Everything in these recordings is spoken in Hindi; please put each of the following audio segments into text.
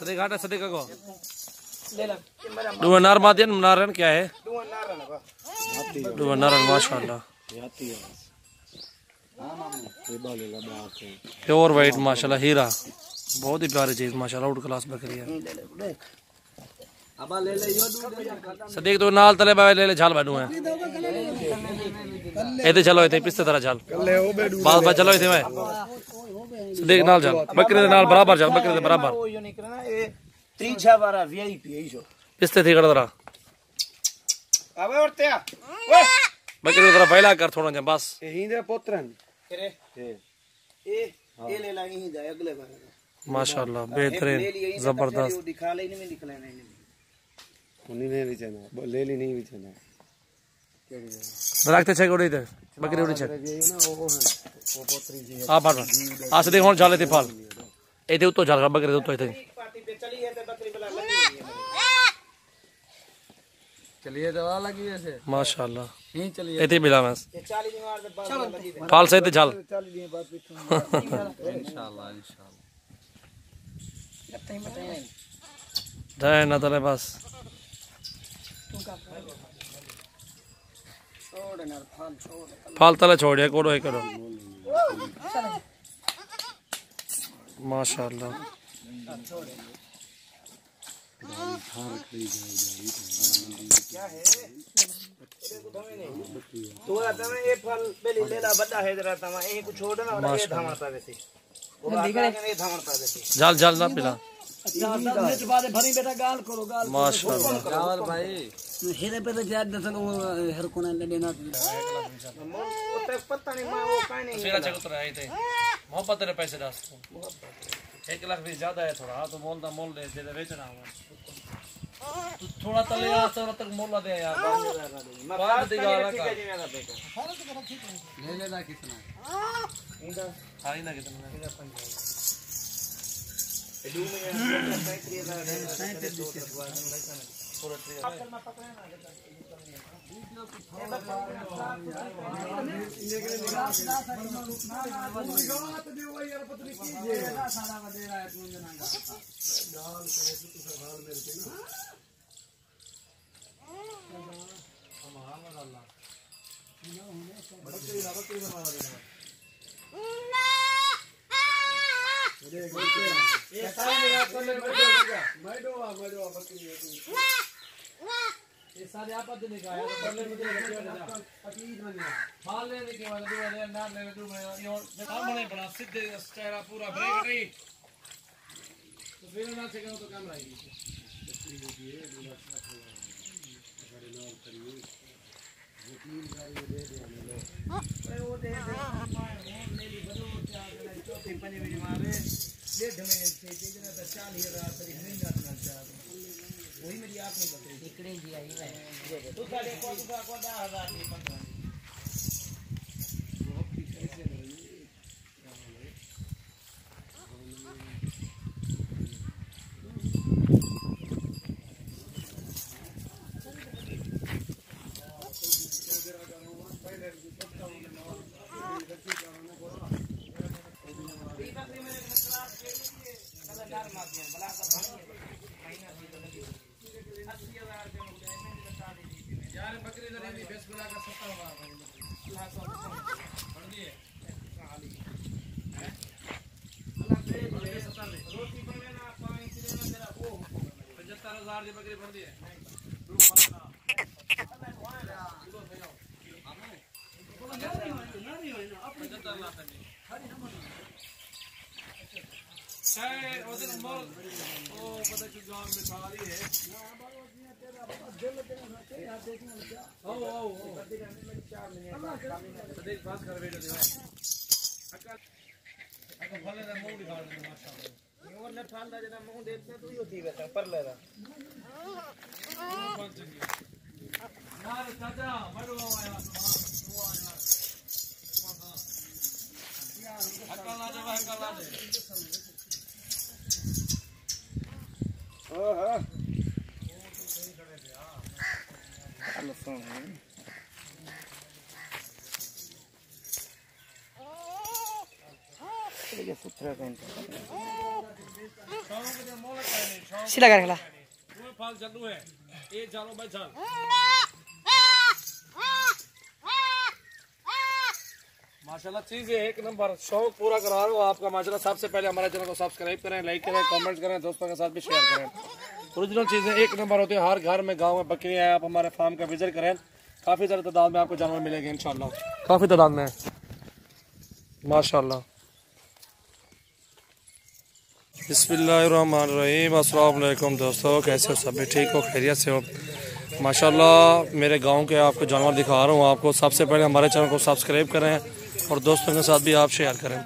सदीक आटा सदीक को दो नार मादियन नारन क्या है दो नारन माशाल्लाह प्योर वाइट माशाल्लाह हीरा बहुत ही प्यारी चीज माशाल्लाह आउट क्लास बकरी है सदीक तो नाल तले बावे ले ले झाल बाडू है एते चलो एते पिस्ते तरह झाल बाल बा चलो एते मैं सदीक नाल झाल बकरी दे नाल बराबर झाल बकरी दे बराबर त्रीछा वाला वीआईपी है जो पिस्ते थी कड़ा तरह अबे उठते आ बकरी तरह फैला कर थोड़ा जा बस यही दे पुत्रन करे ए ले ला यही जाए अगले बार माशाल्लाह बेहतरीन जबरदस्त दिखा ले नहीं निकले नहीं उन्हीं ने बेचना ले ली नहीं बेचना रखते छे उड़ी दे बकरी उड़ी छे ये ना वो है वो पोतरी जी आ बार आ सदीक हुन झाले थी फल एते उतो झाल बकरी उतो एते पार्टी पे चली है तो बकरी बला लगी है चलिए दवा लगी ऐसे माशाल्लाह यहीं चलिए एते मिला मैं ये 40 दिन बाद बात लगी है फाल से एते झाल 40 दिन बाद इंशाल्लाह बताइए जाए ना तले बस छोड़ ना फाल छोड़ फाल तले छोड़िए कोड़ो ही करो माशाल्लाह क्या है तो तमे ये फल बेली लेला बड़ा है जरा तमा यही कुछ छोड़ ना और ये धामता वैसे वो आगे नहीं धामता वैसे झाल झाल ना पिला मिनट बाद भरी बेटा गाल करो गाल माशाल्लाह रावल भाई हेरे पे तो याद दसन हर कोना ले लेना तो पता नहीं मां वो काहे नहीं सीधा चक उतर आई थे मोहब्बत रे पैसे दास 1 लाख भी ज्यादा है थोड़ा तो मोल दा मोल दे दे बेचना हुआ तू थोड़ा तले आ थोड़ा तक मोल दे यार बात दी गाला का ले लेना कितना आई ना कितना दू में ये सारे आपस में निकाया तो बल्ले में दे रखियो ना अकीद में फाल लेने के बाद दो ना लेने दो में ये सामने बड़ा सीधे चेहरा पूरा ब्रेक नहीं तो फिर ना से तो काम रहेगी वो दे मेरी बड़ो चार चौथे पंजे में मारे 1.5 महीने से तेजना तो 40,000 तक नहीं जाना चाहिए वही मेरी आप नहीं बताई इकड़े जी आई है तो साढ़े को 10,000 की 15 यार बकरी तो नहीं बेस बुला का सस्ता होगा रोटी बनाना 5 लेना जरा वो 75,000 की बकरी बन दी है उधर मोल ओ पता कि गांव में खाली है ओ देख बात कर बेटा दे अगर भले ना मुंह दिखा दे माशाल्लाह और न फाल दा जना मुंह देखते तो ही होती है पर ले रहा यार चाचा मरो आया तो आया अकल ला दे भाई अकल ला दे ओहो हेलो फोन ये सुथरा पेंट सिला कर खला तुम्हें फाल चालू है ये चालो भाई चल माशाल्लाह चीज़ है एक नंबर शौक पूरा करा रहा हूँ आपका माशाल्लाह। सबसे पहले हमारे चैनल को सब्सक्राइब करें, लाइक करें, कमेंट करें, दोस्तों के साथ भी शेयर करें। ओरिजिनल चीज़ें एक नंबर होती है। हर घर में गांव में बकरियां हैं। आप हमारे फार्म का विजिट करें, काफ़ी ज़्यादा तादाद में आपको जानवर मिलेंगे इंशाल्लाह, काफ़ी तादाद में माशाल्लाह। बिस्मिल्लाहिर्रहमानिर्रहीम। अस्सलाम वालेकुम दोस्तों, कैसे हो? सभी ठीक हो, खैरियत से हो? माशाल्लाह मेरे गांव के आपको जानवर दिखा रहा हूँ आपको। सबसे पहले हमारे चैनल को सब्सक्राइब करें और दोस्तों के साथ भी आप शेयर करें।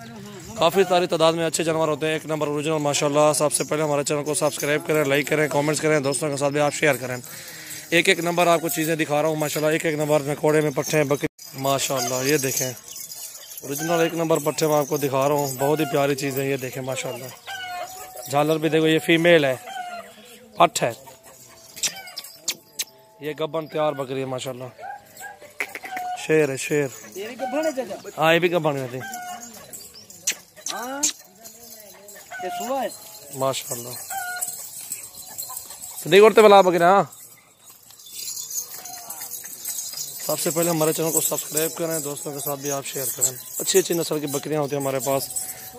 काफ़ी सारी तादाद में अच्छे जानवर होते हैं, एक नंबर ओरिजिनल माशाल्लाह। सबसे पहले हमारे चैनल को सब्सक्राइब करें, लाइक करें, कमेंट्स करें, दोस्तों के साथ भी आप शेयर करें। एक एक नंबर आपको चीज़ें दिखा रहा हूँ माशाल्लाह। एक एक नंबर नकोड़े में पट्टे बकरी माशाल्लाह, ये देखें ओरिजिनल एक नंबर पट्टे में आपको दिखा रहा हूँ। बहुत ही प्यारी चीज़ है, ये देखें माशाल्लाह। झालर भी देखो, ये फीमेल है, पट है, ये गब्बन तैयार बकरी है माशाल्लाह। शेर है, शेर। हाँ ये भी गब्बन है माशाल्लाह। देख उड़ते वाला बकरी। हाँ सबसे पहले हमारे चैनल को सब्सक्राइब करें, दोस्तों के साथ भी आप शेयर करें। अच्छी अच्छी नस्ल की बकरियां होती हैं हमारे पास।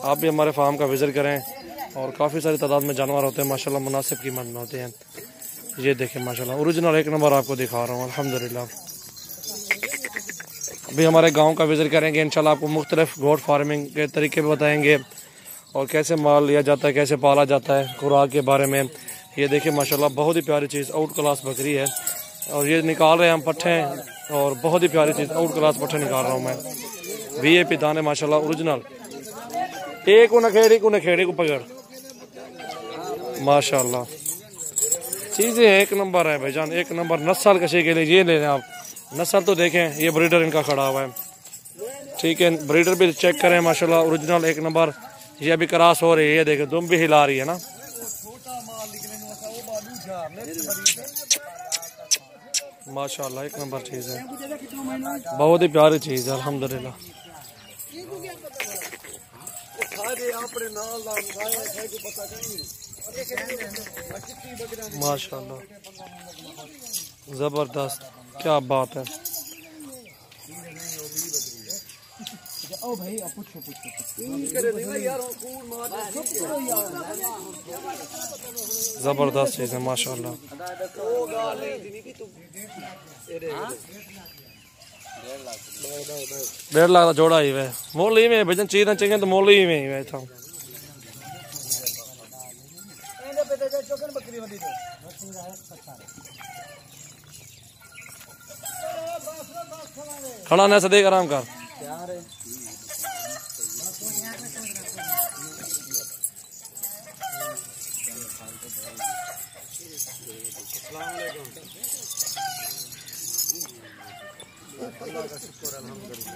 आप भी हमारे फार्म का विजिट करें और काफ़ी सारी तादाद में जानवर होते हैं माशाल्लाह। मुनासिब कीमत में होते हैं। ये देखें माशाल्लाह ओरिजिनल एक नंबर आपको दिखा रहा हूँ अल्हम्दुलिल्लाह। अभी हमारे गांव का विजिट करेंगे इंशाल्लाह। आपको मुख्तलिफ गोट फार्मिंग के तरीके भी बताएंगे और कैसे माल लिया जाता है, कैसे पाला जाता है, खुराक के बारे में। ये देखिए माशाल्लाह बहुत ही प्यारी चीज़, आउट क्लास बकरी है। और ये निकाल रहे हैं हम पट्टे, और बहुत ही प्यारी चीज़ आउट क्लास पट्टे निकाल रहा हूँ मैं। VIP दाने माशाल्लाह ओरिजिनल। एक नखेड़ी को पकड़ माशाल्लाह। चीज़ें एक नंबर है भाईजान, एक नंबर। नस्ल कशी के लिए ये ले लें आप। नस्ल तो देखें, ये ब्रीडर इनका खड़ा हुआ है, ठीक है। ब्रीडर भी चेक करें माशाल्लाह ओरिजिनल एक नंबर। ये अभी क्रॉस हो रही है, ये देखें दुम भी हिला रही है ना माशाल्लाह। एक नंबर चीज़ है, बहुत ही प्यारी चीज़ है अल्हम्दुलिल्लाह माशाल्लाह। जबरदस्त, क्या बात है। जबरदस्त चीज़ है माशाल्लाह। 1.5 लाख का जोड़ा ही वे मोल ही में भजन चीज़ चाहिए तो मोल ही में ही वे था। खड़ा ना सदेक आराम कर। अल्लाह का शुक्र अल्हम्दुलिल्लाह।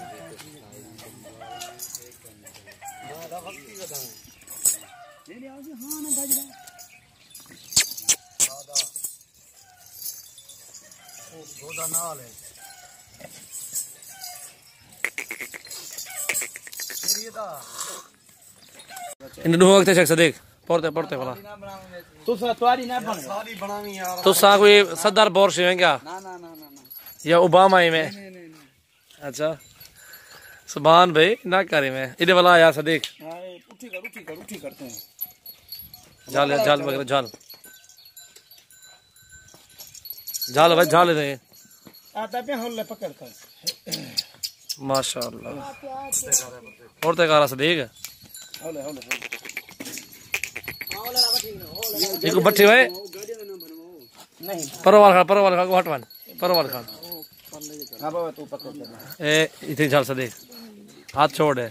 इन दोनों वक्त चेक देख पढ़ते पढ़ते वाला तो सा कोई सदर बोर से क्या या ओबामा ही में। अच्छा सुभान भाई ना करे मैं इधर वाला यार सदीक उठी करते हैं। जाल जाल वगैरह जाल जाल भाई जाल दे आता पे होले पकड़ता माशाल्लाह। और ते कारा सदीक होले होले देखो बट्टी भाई नहीं परवाल खा को हटवान परवाल खा। हां बाबा तू पकड़ ए इथे जाल सदीक हाथ छोड़ है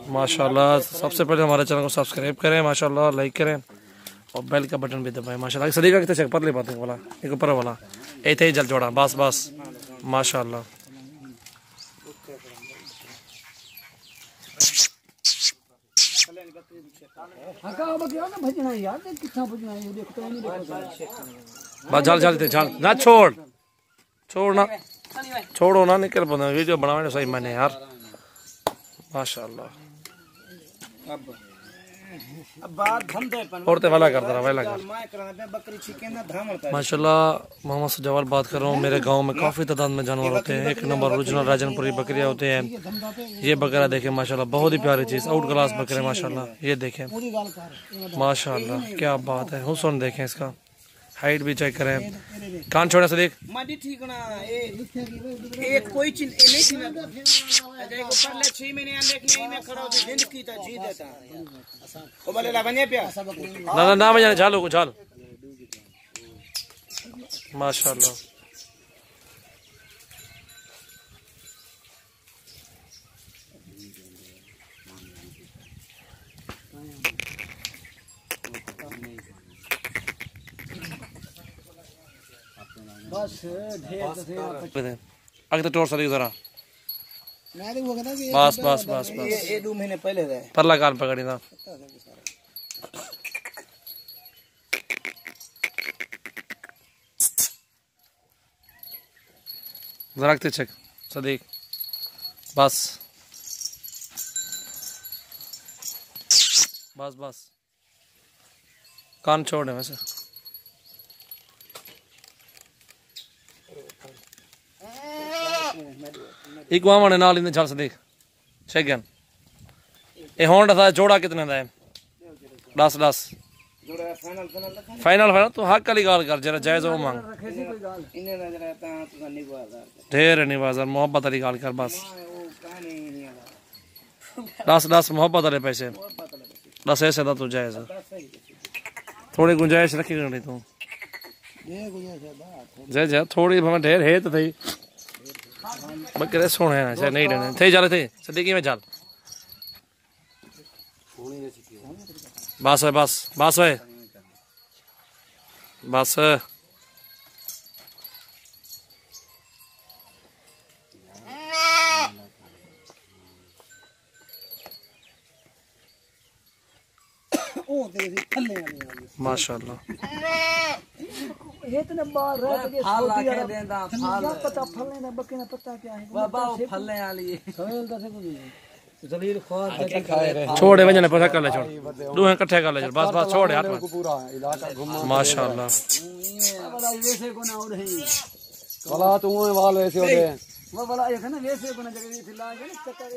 माशाल्लाह। सबसे पहले हमारे चैनल को सब्सक्राइब करें माशाल्लाह, लाइक करें और बेल का बटन भी दबाएं माशाल्लाह। सदी का कितने चेक पर ले पाते हैं वाला एक ऊपर वाला ऐसे ही जल जोड़ा बस बस माशाल्लाह। बस जल जल जल ना छोड़ छोड़ना छोड़ो ना निकल पड़ा वीडियो बनाने सही मैंने यार माशाल्लाह। अब बात धंधे पर औरतें वाला करता रहा वाला कर मैं कराना पे बकरी चिकन ना धामड़ता माशाल्लाह। मोहम्मद सजावाल बात कर रहा हूँ। मेरे गांव में काफ़ी तादाद में जानवर होते हैं। एक नंबर ओरिजिनल राजनपुरी बकरियाँ होते हैं। ये बकरा देखें माशाल्लाह, बहुत ही प्यारी चीज़, आउट क्लास बकरे माशाल्लाह। ये देखें माशाल्लाह, क्या बात है। हुस्न देखें इसका, हाइट भी चेक करें। कान छोड़े से देख माडी ठीक ना ए कोई चीज नहीं थी ना अजय को पर ले 6 महीने आने की नहीं मैं खड़ा होती दिन की था जी देता ओ बोले ला बने पे ना ना बजाने झालो को झाल माशाल्लाह। बस ढेर अगर तो टोर सदी जरा मैं वो कहता कि बस बस बस बस ये 2 महीने पहले रहे परला कान पकड़ी ना रखते चेक सदीक बस बस बस कान छोड़े वैसे एक वहां ने नाल इन चल सदीक शेगन ए होंडा था जोड़ा कितने दा है 10 जोड़ा फाइनल फाइनल फाइनल तो हक वाली गाल कर जरा जायज हो मांग रखे सी कोई गाल इन्ने नजर आता तो नहीं बाजार ढेर नहीं बाजार मोहब्बत वाली गाल कर बस वो कहानी नहीं आला 10 मोहब्बत वाले पैसे 10 ऐसे दा तो जायज थोड़ी गुंजाइश रखी नहीं तू ये गुजारिश है बात जय जय थोड़ी भाई ढेर है तो थई बकरे सोने हैं चाहे नहीं डने थे चले थे सदीकी में चल बस है बस बस है बस ओ तेरी थल्ले वाली माशाल्लाह ये तो बाल रह के फल आके देंदा फल पता फलने ना बकरे ना पता क्या है बाबा वो फलने वाली खेल दा से कुछ जलील ख्वार छोड़े वजने पर कर ले छोड़ दो इकट्ठे कर ले चल बस बस छोड़ यार पूरा इलाका घुमा माशाल्लाह वाला वैसे को ना और है वाला तू वाल वैसे हो गए वो वाला ये है ना वैसे को ना जगह थी ला के चक्कर